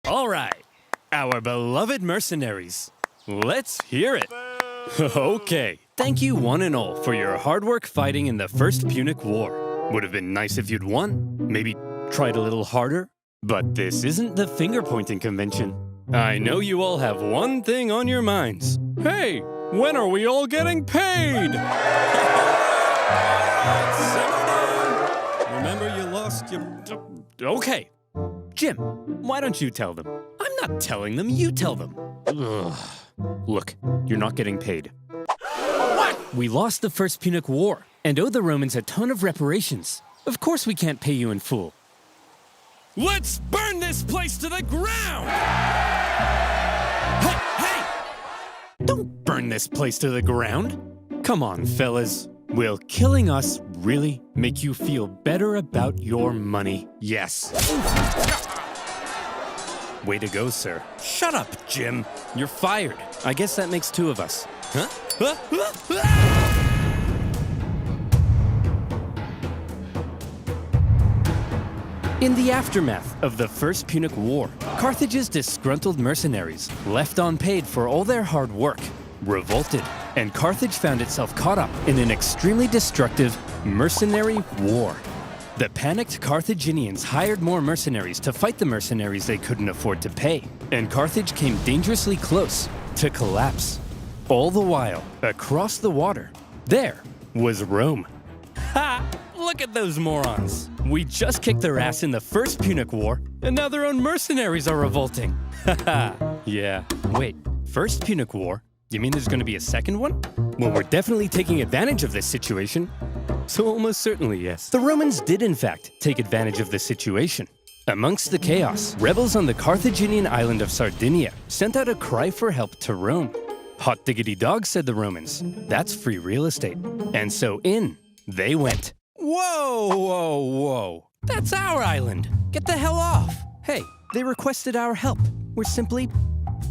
All right, our beloved mercenaries. Let's hear it. Okay, thank you one and all for your hard work fighting in the First Punic War. Would have been nice if you'd won, maybe tried a little harder. But this isn't the finger-pointing convention. I know you all have one thing on your minds. Hey, when are we all getting paid? Remember you lost your... Okay. Jim, why don't you tell them? I'm not telling them, you tell them. Ugh. Look, you're not getting paid. What? We lost the First Punic War and owe the Romans a ton of reparations. Of course we can't pay you in full. Let's burn this place to the ground! Hey! Don't burn this place to the ground. Come on, fellas. Will killing us really make you feel better about your money? Yes. Way to go, sir. Shut up, Jim. You're fired. I guess that makes two of us. Huh? In the aftermath of the First Punic War, Carthage's disgruntled mercenaries, left unpaid for all their hard work, revolted, and Carthage found itself caught up in an extremely destructive mercenary war. The panicked Carthaginians hired more mercenaries to fight the mercenaries they couldn't afford to pay, and Carthage came dangerously close to collapse. All the while, across the water, there was Rome. Ha! Look at those morons! We just kicked their ass in the First Punic War, and now their own mercenaries are revolting. Haha, yeah. Wait, First Punic War? You mean there's gonna be a second one? Well, we're definitely taking advantage of this situation. So almost certainly, yes. The Romans did in fact take advantage of the situation. Amongst the chaos, rebels on the Carthaginian island of Sardinia sent out a cry for help to Rome. Hot diggity dog, said the Romans. That's free real estate. And so in they went. Whoa! That's our island. Get the hell off. Hey, they requested our help. We're simply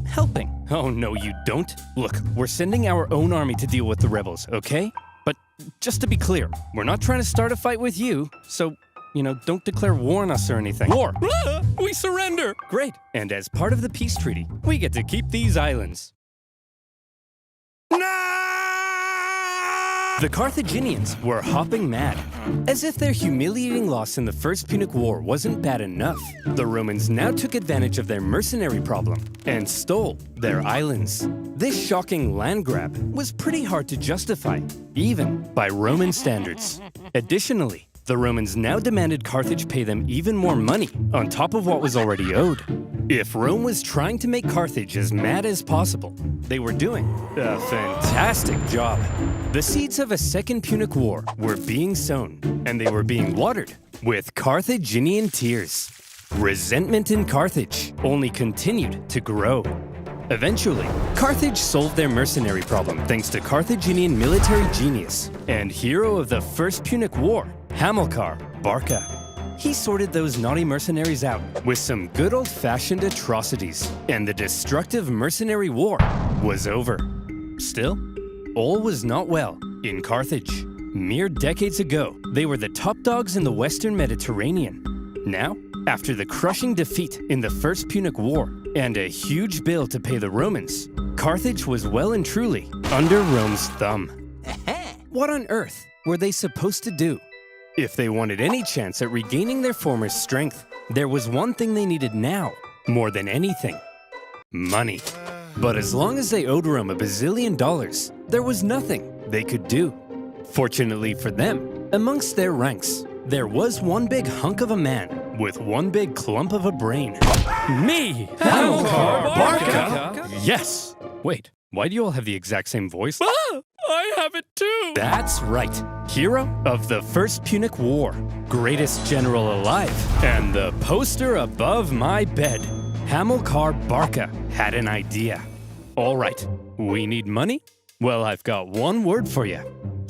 helping. Oh, no, you don't. Look, we're sending our own army to deal with the rebels, okay? But just to be clear, we're not trying to start a fight with you, so, don't declare war on us or anything. War! We surrender! Great. And as part of the peace treaty, we get to keep these islands. The Carthaginians were hopping mad. As if their humiliating loss in the First Punic War wasn't bad enough, the Romans now took advantage of their mercenary problem and stole their islands. This shocking land grab was pretty hard to justify, even by Roman standards. Additionally, the Romans now demanded Carthage pay them even more money on top of what was already owed. If Rome was trying to make Carthage as mad as possible, they were doing a fantastic job. The seeds of a Second Punic War were being sown, and they were being watered with Carthaginian tears. Resentment in Carthage only continued to grow. Eventually, Carthage solved their mercenary problem thanks to Carthaginian military genius and hero of the First Punic War, Hamilcar Barca. He sorted those naughty mercenaries out with some good old-fashioned atrocities, and the destructive mercenary war was over. Still, all was not well in Carthage. Mere decades ago, they were the top dogs in the Western Mediterranean. Now, after the crushing defeat in the First Punic War and a huge bill to pay the Romans, Carthage was well and truly under Rome's thumb. What on earth were they supposed to do? If they wanted any chance at regaining their former strength, there was one thing they needed now, more than anything: money. But as long as they owed Rome $1 bazillion, there was nothing they could do. Fortunately for them, amongst their ranks, there was one big hunk of a man with one big clump of a brain. Me! Hamilcar Barca! Yes! Wait, why do you all have the exact same voice? I have it too! That's right. Hero of the First Punic War, greatest general alive, and the poster above my bed. Hamilcar Barca had an idea. All right, we need money? Well, I've got one word for you.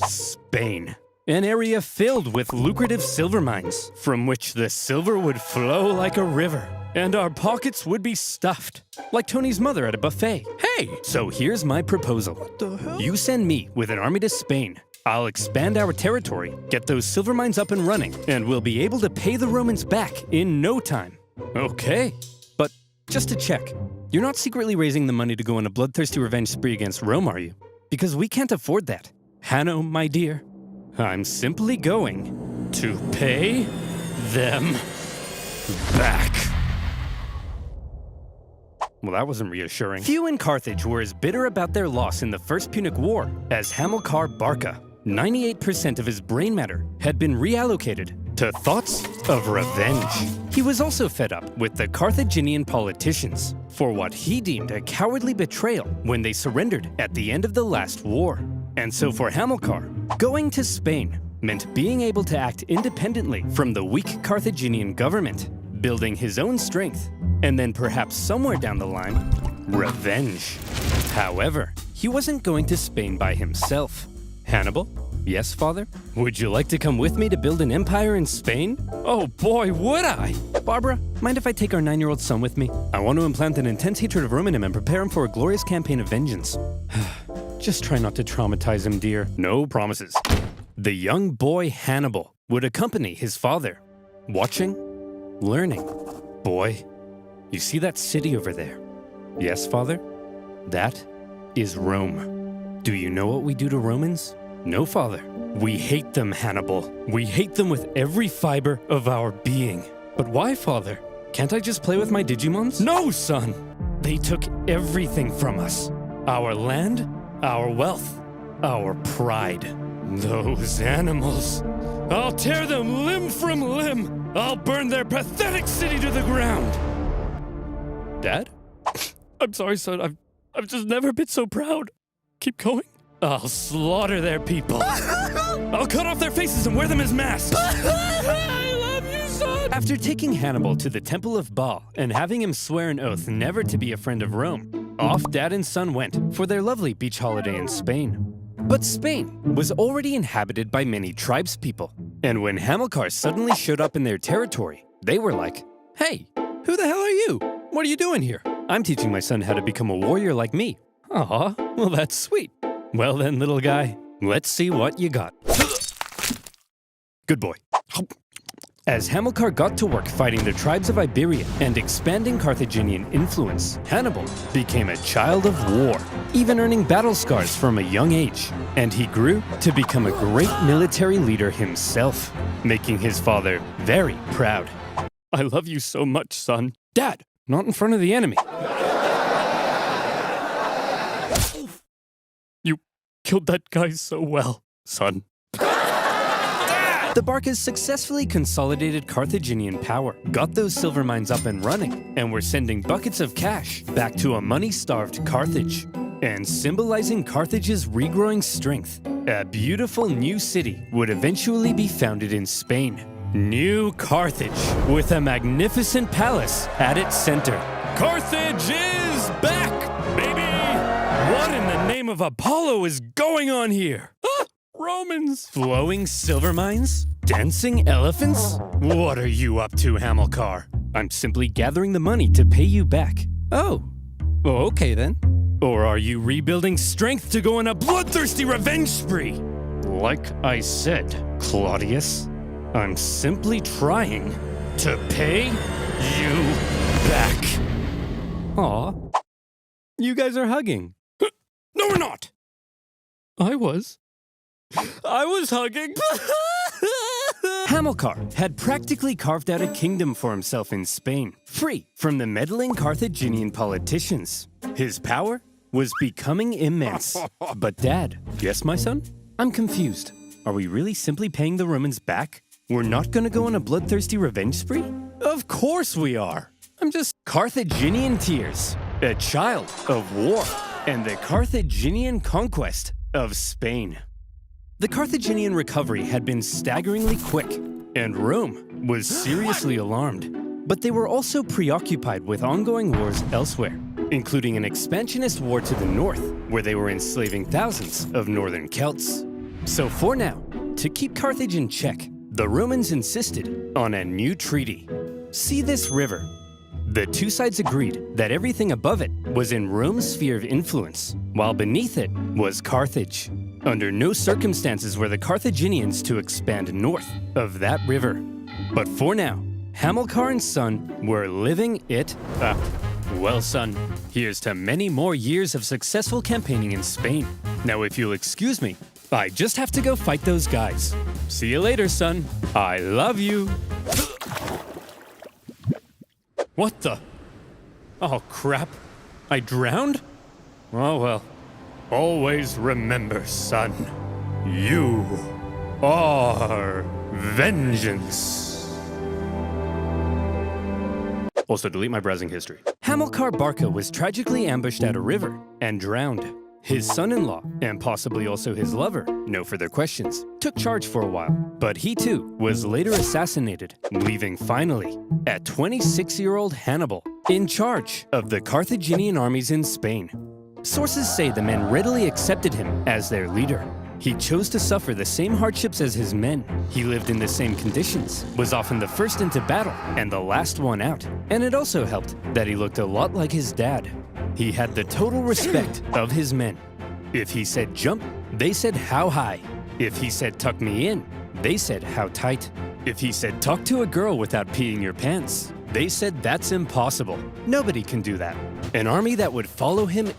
Spain. An area filled with lucrative silver mines, from which the silver would flow like a river, and our pockets would be stuffed, like Tony's mother at a buffet. Hey! So here's my proposal. What the hell? You send me with an army to Spain. I'll expand our territory, get those silver mines up and running, and we'll be able to pay the Romans back in no time. Okay, but just to check. You're not secretly raising the money to go on a bloodthirsty revenge spree against Rome, are you? Because we can't afford that. Hanno, my dear, I'm simply going to pay them back. Well, that wasn't reassuring. Few in Carthage were as bitter about their loss in the First Punic War as Hamilcar Barca. 98% of his brain matter had been reallocated to thoughts of revenge. He was also fed up with the Carthaginian politicians for what he deemed a cowardly betrayal when they surrendered at the end of the last war. And so for Hamilcar, going to Spain meant being able to act independently from the weak Carthaginian government, building his own strength, and then perhaps somewhere down the line, revenge. However, he wasn't going to Spain by himself. Hannibal? Yes, father? Would you like to come with me to build an empire in Spain? Oh boy, would I! Barbara, mind if I take our 9-year-old son with me? I want to implant an intense hatred of Rome in him and prepare him for a glorious campaign of vengeance. Just try not to traumatize him, dear. No promises. The young boy Hannibal would accompany his father, watching, learning. Boy, you see that city over there? Yes, father? That is Rome. Do you know what we do to Romans? No, father. We hate them, Hannibal. We hate them with every fiber of our being. But why, father? Can't I just play with my Digimons? No, son! They took everything from us. Our land, our wealth, our pride. Those animals. I'll tear them limb from limb. I'll burn their pathetic city to the ground. Dad? I'm sorry, son. I've just never been so proud. Keep going. I'll slaughter their people. I'll cut off their faces and wear them as masks. I love you, son. After taking Hannibal to the Temple of Baal and having him swear an oath never to be a friend of Rome, off dad and son went for their lovely beach holiday in Spain. But Spain was already inhabited by many tribespeople. And when Hamilcar suddenly showed up in their territory, they were like, "Hey, who the hell are you? What are you doing here?" "I'm teaching my son how to become a warrior like me." "Aw, well that's sweet. Well then, little guy, let's see what you got." Good boy. As Hamilcar got to work fighting the tribes of Iberia and expanding Carthaginian influence, Hannibal became a child of war, even earning battle scars from a young age. And he grew to become a great military leader himself, making his father very proud. "I love you so much, son." "Dad, not in front of the enemy." "You killed that guy so well, son." The Barcas successfully consolidated Carthaginian power, got those silver mines up and running, and were sending buckets of cash back to a money-starved Carthage. And symbolizing Carthage's regrowing strength, a beautiful new city would eventually be founded in Spain. New Carthage, with a magnificent palace at its center. Carthage is back, baby! What in the name of Apollo is going on here? Ah, Romans! Flowing silver mines? Dancing elephants? What are you up to, Hamilcar? I'm simply gathering the money to pay you back. Oh, okay then. Or are you rebuilding strength to go on a bloodthirsty revenge spree? Like I said, Claudius, I'm simply trying to pay you back. Aw, you guys are hugging. No, we're not. I was hugging. Hamilcar had practically carved out a kingdom for himself in Spain, free from the meddling Carthaginian politicians. His power was becoming immense. But Dad, yes, my son? I'm confused. Are we really simply paying the Romans back? We're not gonna go on a bloodthirsty revenge spree? Of course we are. I'm just Carthaginian tears, a child of war, and the Carthaginian conquest of Spain. The Carthaginian recovery had been staggeringly quick, and Rome was seriously alarmed. But they were also preoccupied with ongoing wars elsewhere, including an expansionist war to the north, where they were enslaving thousands of northern Celts. So for now, to keep Carthage in check, the Romans insisted on a new treaty. See this river? The two sides agreed that everything above it was in Rome's sphere of influence, while beneath it was Carthage. Under no circumstances were the Carthaginians to expand north of that river. But for now, Hamilcar and son were living it up. Well, son, here's to many more years of successful campaigning in Spain. Now, if you'll excuse me, I just have to go fight those guys. See you later, son. I love you. What the? Oh, crap. I drowned? Oh, well. Always remember, son. You are vengeance. Also, delete my browsing history. Hamilcar Barca was tragically ambushed at a river and drowned. His son-in-law, and possibly also his lover, no further questions, took charge for a while. But he too was later assassinated, leaving finally a 26-year-old Hannibal in charge of the Carthaginian armies in Spain. Sources say the men readily accepted him as their leader. He chose to suffer the same hardships as his men. He lived in the same conditions, was often the first into battle and the last one out. And it also helped that he looked a lot like his dad. He had the total respect of his men. If he said jump, they said how high. If he said tuck me in, they said how tight. If he said talk to a girl without peeing your pants, they said that's impossible. Nobody can do that. An army that would follow him